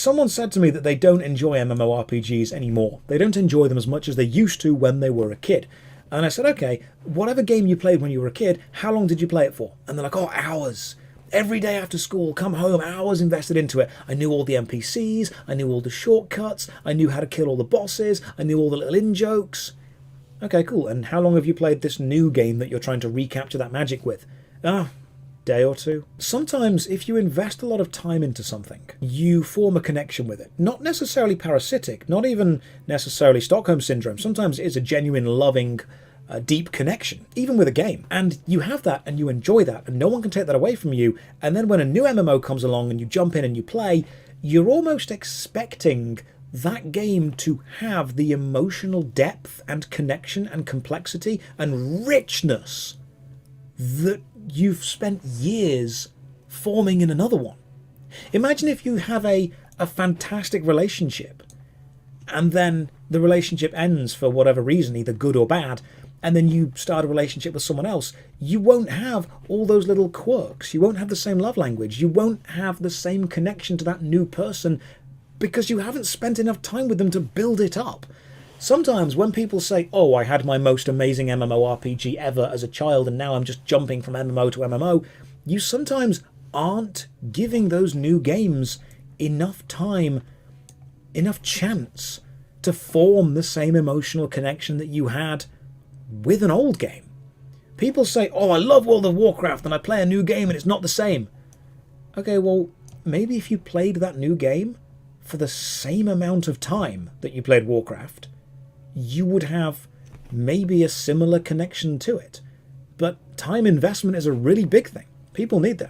Someone said to me that they don't enjoy MMORPGs anymore. They don't enjoy them as much as they used to when they were a kid. And I said, okay, whatever game you played when you were a kid, how long did you play it for? And they're like, oh, hours. Every day after school, come home, hours invested into it. I knew all the NPCs, I knew all the shortcuts, I knew how to kill all the bosses, I knew all the little in-jokes. Okay, cool. And how long have you played this new game that you're trying to recapture that magic with? Day or two. Sometimes if you invest a lot of time into something, you form a connection with it. Not necessarily parasitic, not even necessarily Stockholm Syndrome. Sometimes it is a genuine, loving, deep connection, even with a game. And you have that and you enjoy that and no one can take that away from you. And then when a new MMO comes along and you jump in and you play, you're almost expecting that game to have the emotional depth and connection and complexity and richness that you've spent years forming in another one. Imagine if you have a fantastic relationship and then the relationship ends for whatever reason, either good or bad, and then you start a relationship with someone else. You won't have all those little quirks. You won't have the same love language. You won't have the same connection to that new person because you haven't spent enough time with them to build it up. Sometimes when people say, oh, I had my most amazing MMORPG ever as a child and now I'm just jumping from MMO to MMO, you sometimes aren't giving those new games enough time, enough chance to form the same emotional connection that you had with an old game. People say, oh, I love World of Warcraft and I play a new game and it's not the same. Okay, well, maybe if you played that new game for the same amount of time that you played Warcraft, you would have maybe a similar connection to it. But time investment is a really big thing. People need that.